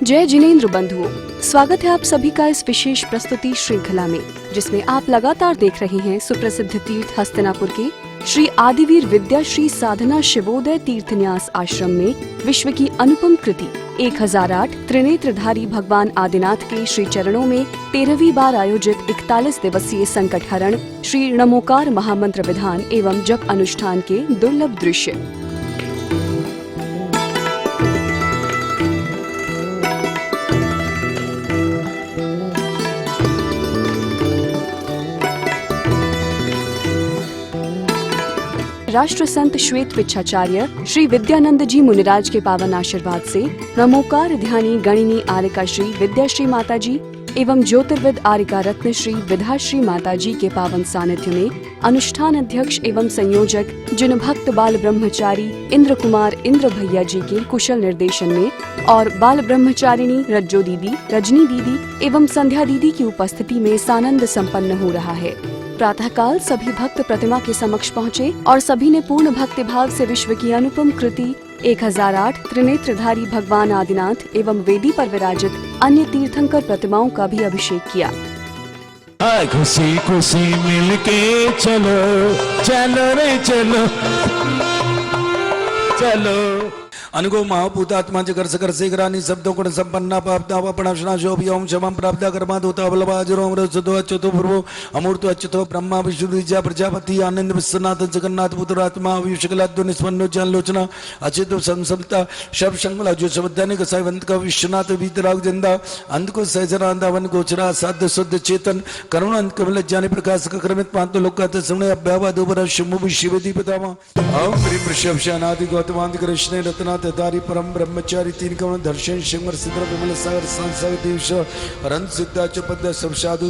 जय जिनेंद्र बंधुओं, स्वागत है आप सभी का इस विशेष प्रस्तुति श्रृंखला में, जिसमें आप लगातार देख रहे हैं सुप्रसिद्ध तीर्थ हस्तिनापुर के श्री आदिवीर विद्या श्री साधना शिवोदय तीर्थन्यास आश्रम में विश्व की अनुपम कृति 1008 त्रिनेत्रधारी भगवान आदिनाथ के श्री चरणों में 13वीं बार आयोजित 41 दिवसीय संकट हरण श्री नमोकार महामंत्र विधान एवं जप अनुष्ठान के दुर्लभ दृश्य। राष्ट्र संत श्वेत पिच्छाचार्य श्री विद्यानंद जी मुनिराज के पावन आशीर्वाद से नमोकार ध्यानी गणिनी आर्यका श्री विद्याश्री माता जी एवं ज्योतिर्विद आर्यका रत्न श्री विधाश्री माता जी के पावन सानिध्य में अनुष्ठान अध्यक्ष एवं संयोजक जिन भक्त बाल ब्रह्मचारी इंद्र कुमार इंद्र भैया जी के कुशल निर्देशन में और बाल ब्रह्मचारिणी रज्जो दीदी, रजनी दीदी एवं संध्या दीदी की उपस्थिति में सानंद संपन्न हो रहा है। प्रातःकाल सभी भक्त प्रतिमा के समक्ष पहुँचे और सभी ने पूर्ण भक्ति भाव से विश्व की अनुपम कृति 1008 त्रिनेत्रधारी भगवान आदिनाथ एवं वेदी पर विराजित अन्य तीर्थंकर प्रतिमाओं का भी अभिषेक किया। खुशी खुशी मिलके चलो चलो रे चलो चलो अनुगो महाभूतात्मा जगर सकर सेकरानी शब्दों को संपन्ना पापता अपनाशना शोभि ओम क्षमा प्राप्त कर्मा दोता बलवाजरो अमृतो अच्युतो पूर्वो अमूर्तो अच्युतो ब्रह्मा विष्णु विद्या प्रजापति आनंद विश्वनाथ जगन्नाथ पुत्रात्मा विश्वकलाद्व निस्पन्नो जनलोचना अच्युतो संसमता शब शंगला जो शब्दानिक साइवंत का विश्वनाथ वीतराग जंदा अंध को सहजरांदा वन गोचरा साध शुद्ध चेतन करुण अंत कमल ज्ञानी प्रकाश का क्रमित पांतो लोकात सुने अभ्यावा दोबर शंभु शिवदी पितामा ओम श्री वृषभ शानादि गौतमादि कृष्ण रत्नाथ दारी परम ब्रह्मचारी तीन कमल दर्शन सिंगर सिद्ध विमल सागर सांसागर देवश रंग सिद्धा चपद सब साधु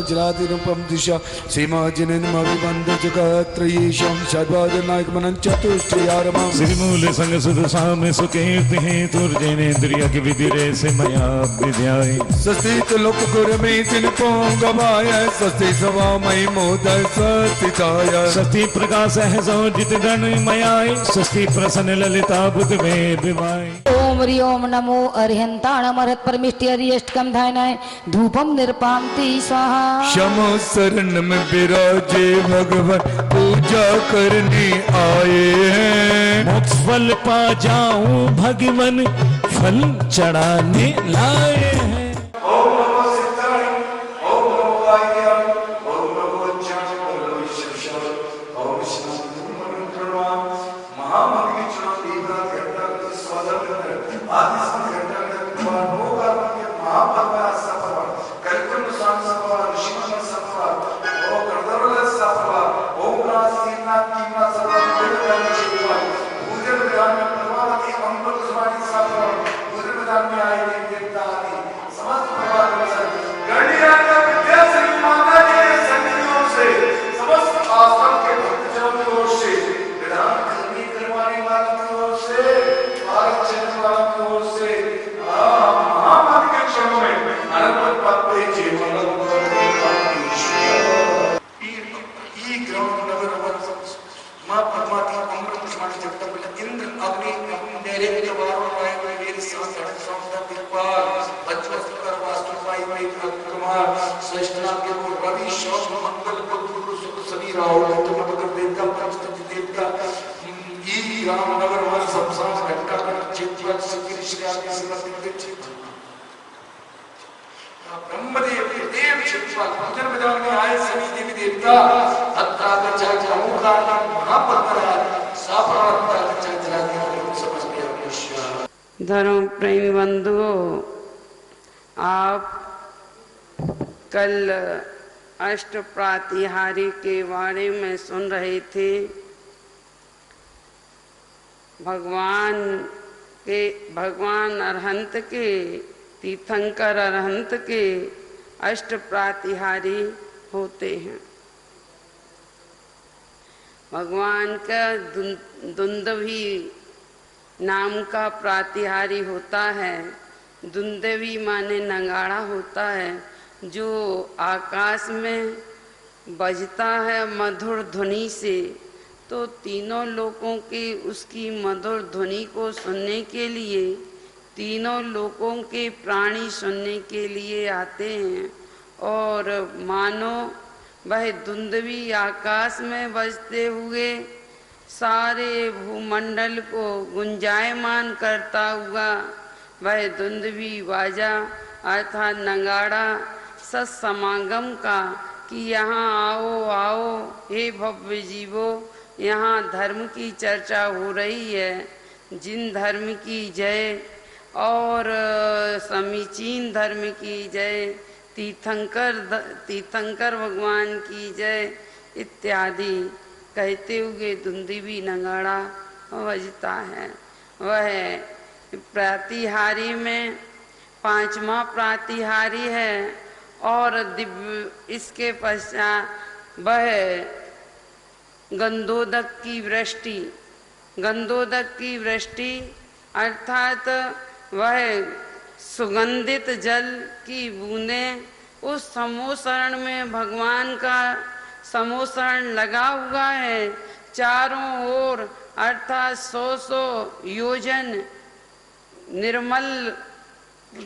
जलादि रूपम दिशा सीमा जिनेन मविबंध जगत्रयीशं सद्वाद नायक मनन चतुष्टयारमा श्रीमूल संग सुध साम सुकीर्ति हेतु जैनेन्द्रिय की विधिरे से मया विद्याय सस्तित लोक गुर में तिन पोंगवाय सस्ति सवा मई मोदय सतिताय सस्ति प्रकाश है सौजित गण मयाय सस्ति प्रसन्न ललिता ओम ह्री ओम नमो अरिहंताणमर्हत परमिष्टि अरिष्टकम धायनाय धूपम निर्पामति स्वाहा। शम शरण में विराजे भगवान पूजा करने आए हैं मोक्ष फल पा जाऊं भगवान फल चढ़ाने लाए हैं। धर्म प्रेमी बंधुओं, आप कल अष्ट प्रातिहारी के बारे में सुन रहे थे। भगवान अरहंत के तीर्थंकर अरहंत के अष्ट प्रातिहारी होते हैं। भगवान का दुंदवी नाम का प्रातिहारी होता है। दुंदवी माने नगाड़ा होता है, जो आकाश में बजता है मधुर ध्वनि से। तो तीनों लोगों की उसकी मधुर ध्वनि को सुनने के लिए तीनों लोकों के प्राणी सुनने के लिए आते हैं और मानो वह धुंधवी आकाश में बजते हुए सारे भूमंडल को गुंजायमान करता हुआ वह धुंधवी बाजा अर्थात नगाड़ा सत्समागम का कि यहाँ आओ आओ हे भव्य जीवो, यहाँ धर्म की चर्चा हो रही है। जिन धर्म की जय और समीचीन धर्म की जय, तीर्थंकर भगवान की जय इत्यादि कहते हुए धुंधवी नगाड़ा बजता है। वह प्रातिहारी में 5वां प्रातिहारी है और दिव्य इसके पश्चात वह गंधोदक की वृष्टि, गंधोदक की वृष्टि अर्थात वह सुगंधित जल की बूंदें उस समोसरण में भगवान का समोसरण लगा हुआ है। चारों ओर अर्थात 100 योजन निर्मल,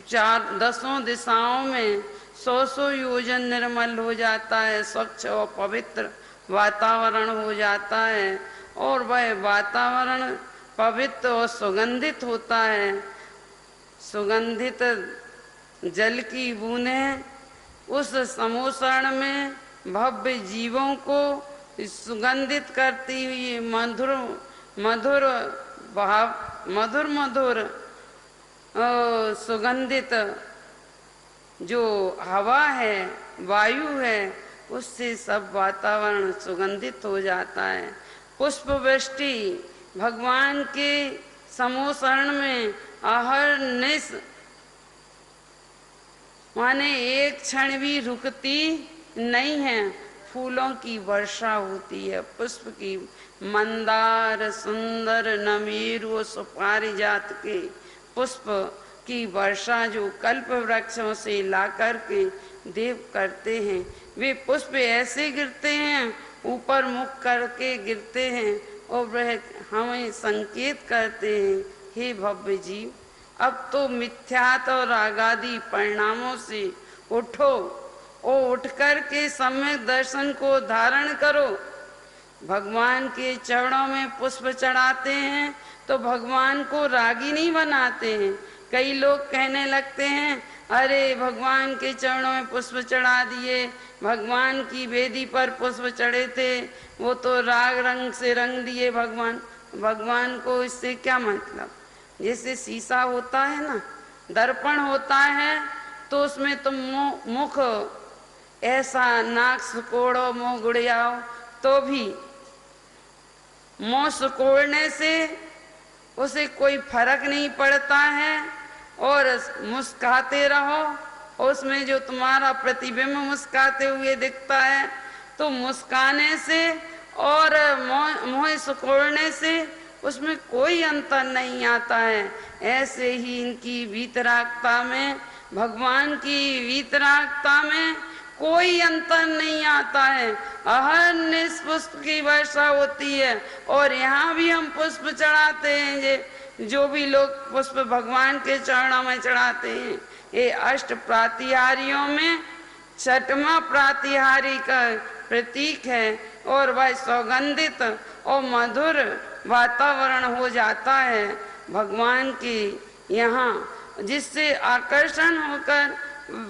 10 दिशाओं में 100 योजन निर्मल हो जाता है, स्वच्छ और पवित्र वातावरण हो जाता है और वह वातावरण पवित्र और सुगंधित होता है। सुगंधित जल की बूंदें उस समोसरण में भव्य जीवों को सुगंधित करती हुई मधुर मधुर भाव मधुर मधुर सुगंधित जो हवा है, वायु है, उससे सब वातावरण सुगंधित हो जाता है। पुष्प वृष्टि भगवान के समोसरण में अहर्निश माने एक क्षण भी रुकती नहीं है। फूलों की वर्षा होती है, पुष्प की, मंदार, सुंदर, नमेरु, सुपारिजात के पुष्प की वर्षा जो कल्प वृक्षों से ला करके देव करते हैं। वे पुष्प ऐसे गिरते हैं, ऊपर मुख करके गिरते हैं और वह हमें संकेत करते हैं, हे भव्य जीव, अब तो मिथ्यात और आगादी परिणामों से उठो और उठ कर के सम्यक दर्शन को धारण करो। भगवान के चरणों में पुष्प चढ़ाते हैं तो भगवान को रागी नहीं बनाते हैं। कई लोग कहने लगते हैं, अरे भगवान के चरणों में पुष्प चढ़ा दिए, भगवान की वेदी पर पुष्प चढ़े थे, वो तो राग रंग से रंग दिए भगवान को इससे क्या मतलब। जैसे शीशा होता है ना, दर्पण होता है, तो उसमें तुम मुख ऐसा नाक सुकोड़ो, मुंह गुड़ियाओ, तो भी मुंह सुकोड़ने से उसे कोई फर्क नहीं पड़ता है और मुस्काते रहो। उसमें जो तुम्हारा प्रतिबिंब मुस्काते हुए दिखता है, तो मुस्काने से और मुंह सुकोड़ने से उसमें कोई अंतर नहीं आता है। ऐसे ही इनकी वीतरागता में, भगवान की वीतरागता में कोई अंतर नहीं आता है। अहर्निश पुष्प की वर्षा होती है और यहाँ भी हम पुष्प चढ़ाते हैं। जो भी लोग पुष्प भगवान के चरणों में चढ़ाते हैं, ये अष्ट प्रातिहारियों में 6वां प्रातिहारी का प्रतीक है और वह सुगंधित और मधुर वातावरण हो जाता है भगवान के यहाँ, जिससे आकर्षण होकर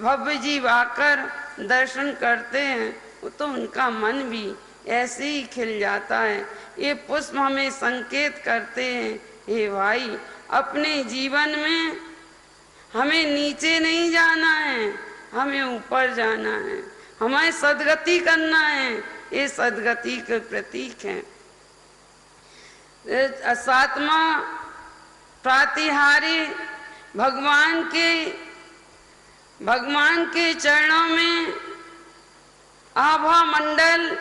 भव्य जीव आकर दर्शन करते हैं तो उनका मन भी ऐसे ही खिल जाता है। ये पुष्प हमें संकेत करते हैं, हे भाई, अपने जीवन में हमें नीचे नहीं जाना है, हमें ऊपर जाना है, हमें सद्गति करना है। ये सद्गति के प्रतीक है। 7वां प्रातिहारी भगवान के चरणों में आभा मंडल,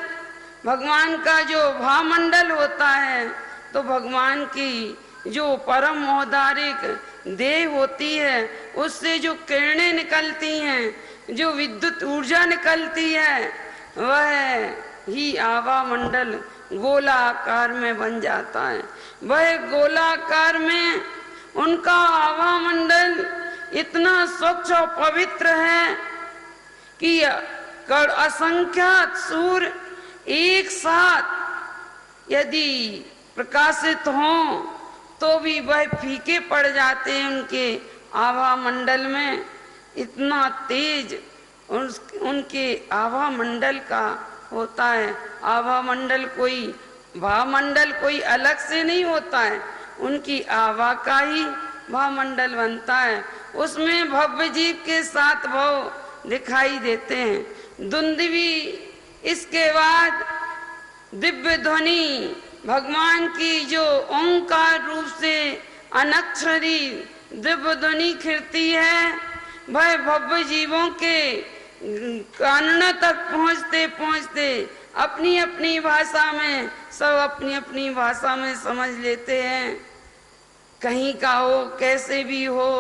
भगवान का जो भामंडल होता है, तो भगवान की जो परम मोहदारिक देह होती है, उससे जो किरणें निकलती हैं, जो विद्युत ऊर्जा निकलती है, वह ही आभा मंडल गोलाकार में बन जाता है। वह गोलाकार में उनका आभा मंडल इतना स्वच्छ और पवित्र है कि असंख्यात सूर्य एक साथ यदि प्रकाशित हों तो भी वह फीके पड़ जाते हैं उनके आभा मंडल में। इतना तेज उनके आभा मंडल का होता है। आभा मंडल कोई भावमंडल कोई अलग से नहीं होता है, उनकी आभा का ही भावमंडल बनता है। उसमें भव्य जीव के 7 भव दिखाई देते हैं। दुंदुभी, इसके बाद दिव्य ध्वनि, भगवान की जो ओंकार रूप से अनक्षरी दिव्य ध्वनि खिलती है, वह भव्य जीवों के कान तक पहुँचते पहुँचते अपनी अपनी भाषा में, सब अपनी अपनी भाषा में समझ लेते हैं। कहीं का हो, कैसे भी हो,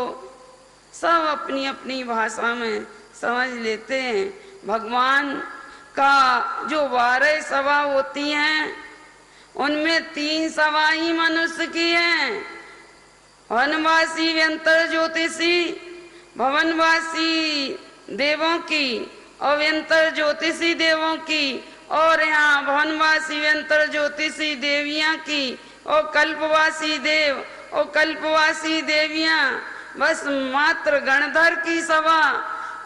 सब अपनी अपनी भाषा में समझ लेते हैं। भगवान का जो 12 सभा होती हैं, उनमें 3 सभा ही मनुष्य की हैं। वनवासी व्यंतर ज्योतिषी, भवनवासी देवों की और व्यंतर ज्योतिषी देवों की, और यहाँ भवनवासी व्यंतर ज्योतिषी देवियाँ की, और कल्पवासी देव और कल्पवासी देवियाँ, बस मात्र गणधर की सभा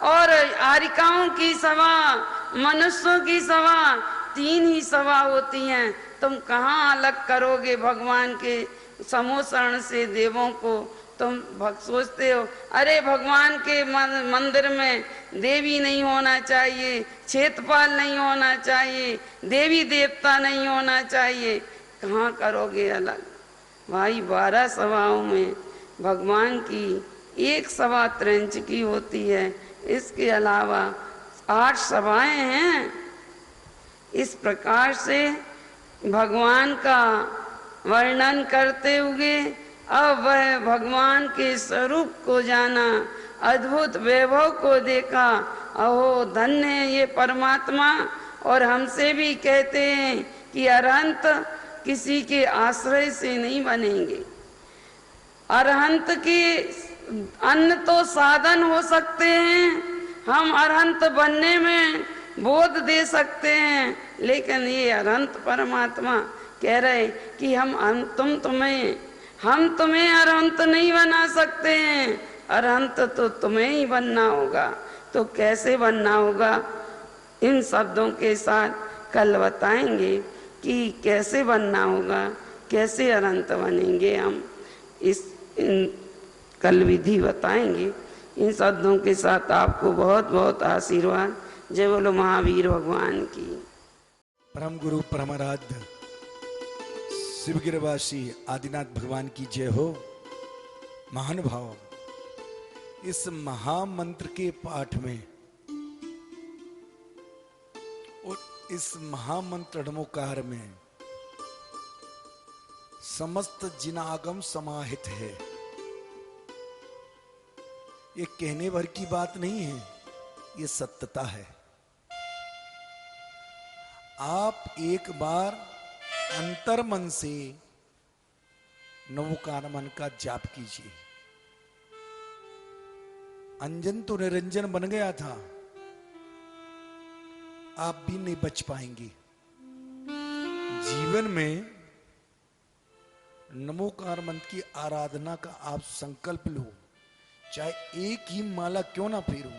और आरिकाओं की सभा, मनुष्यों की सभा, 3 ही सभा होती हैं। तुम कहाँ अलग करोगे भगवान के समोसरण से देवों को? तुम सोचते हो अरे भगवान के मंदिर में देवी नहीं होना चाहिए, क्षेत्रपाल नहीं होना चाहिए, देवी देवता नहीं होना चाहिए। कहाँ करोगे अलग भाई? 12 सभाओं में भगवान की 1 सभा त्रंच की होती है। इसके अलावा 8 सभाएं हैं। इस प्रकार से भगवान का वर्णन करते हुए अब वह भगवान के स्वरूप को जाना, अद्भुत वैभव को देखा। अहो धन्य है ये परमात्मा। और हमसे भी कहते हैं कि अरहंत किसी के आश्रय से नहीं बनेंगे। अरहंत के अन्य तो साधन हो सकते हैं, हम अरहंत बनने में बोध दे सकते हैं, लेकिन ये अरहंत परमात्मा कह रहे कि हम तुम्हें अरहंत नहीं बना सकते हैं, अरहंत तो तुम्हें ही बनना होगा। तो कैसे बनना होगा? इन शब्दों के साथ कल बताएंगे कि कैसे बनना होगा, कैसे अरहंत बनेंगे हम। कल विधि बताएंगे। इन शब्दों के साथ आपको बहुत बहुत आशीर्वाद। जय बोलो महावीर भगवान की। परम गुरु परमाराध्य शिवगिरवासी आदिनाथ भगवान की जय हो। महानुभाव, इस महामंत्र के पाठ में और इस महामंत्र नमोकार में समस्त जिनागम समाहित है। ये कहने भर की बात नहीं है, ये सत्यता है। आप एक बार अंतर मन से नवोकार मन का जाप कीजिए। अंजन तो निरंजन बन गया था, आप भी नहीं बच पाएंगे। जीवन में नमोकार मंत्र की आराधना का आप संकल्प लो, चाहे एक ही माला क्यों ना फेरो।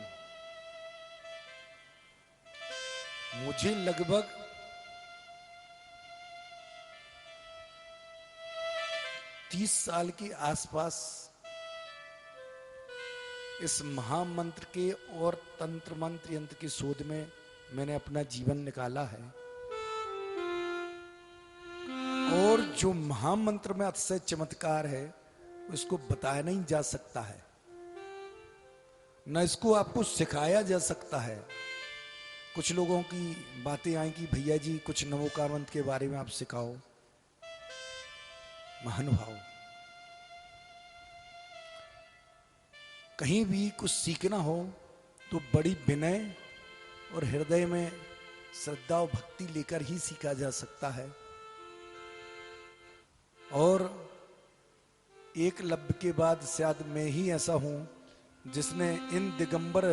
मुझे लगभग 30 साल के आसपास इस महामंत्र के और तंत्र मंत्र यंत्र के शोध में मैंने अपना जीवन निकाला है। और जो महामंत्र में अतिशय चमत्कार है, उसको बताया नहीं जा सकता है, न इसको आपको सिखाया जा सकता है। कुछ लोगों की बातें आई कि भैया जी कुछ नवोकार मंत्र के बारे में आप सिखाओ। महानुभाव, कहीं भी कुछ सीखना हो तो बड़ी विनय और हृदय में श्रद्धा और भक्ति लेकर ही सीखा जा सकता है। और एक लब्ध के बाद शायद मैं ही ऐसा हूं जिसने इन दिगंबर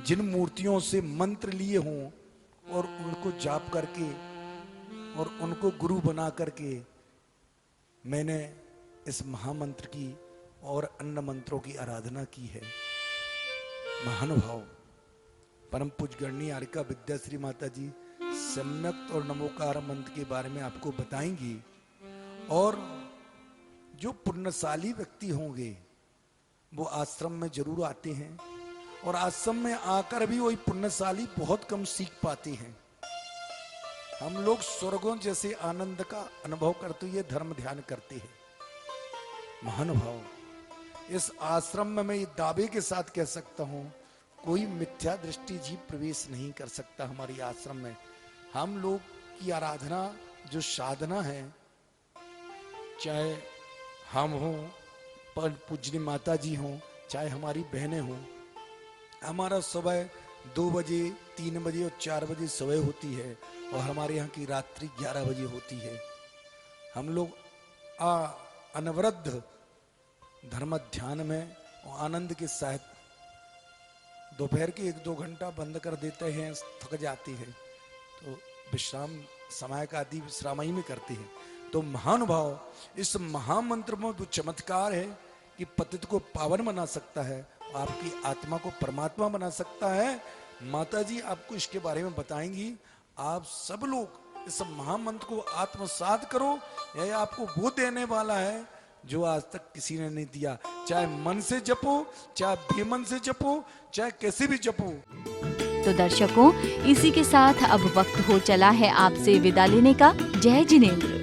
जिन मूर्तियों से मंत्र लिए हों और उनको जाप करके और उनको गुरु बना करके मैंने इस महामंत्र की और अन्य मंत्रों की आराधना की है। महानुभाव परम पूज्य गणनीय आर्यिका विद्याश्री माता जी सम्यक और नमोकार मंत्र के बारे में आपको बताएंगी। और जो पुण्यशाली व्यक्ति होंगे वो आश्रम में जरूर आते हैं, और आश्रम में आकर भी वही पुण्यशाली बहुत कम सीख पाते हैं। हम लोग स्वर्गों जैसे आनंद का अनुभव करते हुए धर्म ध्यान करते हैं। महानुभाव, इस आश्रम में मैं ये दावे के साथ कह सकता हूं, कोई मिथ्या दृष्टि जीव प्रवेश नहीं कर सकता हमारी आश्रम में। हम लोग की आराधना जो साधना है, चाहे हम हों, पूजनी माता जी हों, चाहे हमारी बहनें हों, हमारा सुबह 2 बजे, 3 बजे और 4 बजे सुबह होती है, और हमारे यहाँ की रात्रि 11 बजे होती है। हम लोग अनवरत धर्म ध्यान में और आनंद के साथ दोपहर के 1-2 घंटा बंद कर देते हैं, थक जाते हैं तो विश्राम समय का आदि विश्राम ही में करते हैं। तो महानुभाव, इस महामंत्र में जो चमत्कार है कि पतित को पावन बना सकता है, आपकी आत्मा को परमात्मा बना सकता है। माता जी आपको इसके बारे में बताएंगी। आप सब लोग इस महामंत्र को आत्मसात करो, यह आपको वो देने वाला है जो आज तक किसी ने नहीं दिया। चाहे मन से जपो, चाहे बेमन से जपो, चाहे कैसे भी जपो। तो दर्शकों, इसी के साथ अब वक्त हो चला है आपसे विदा लेने का। जय जिनेंद्र।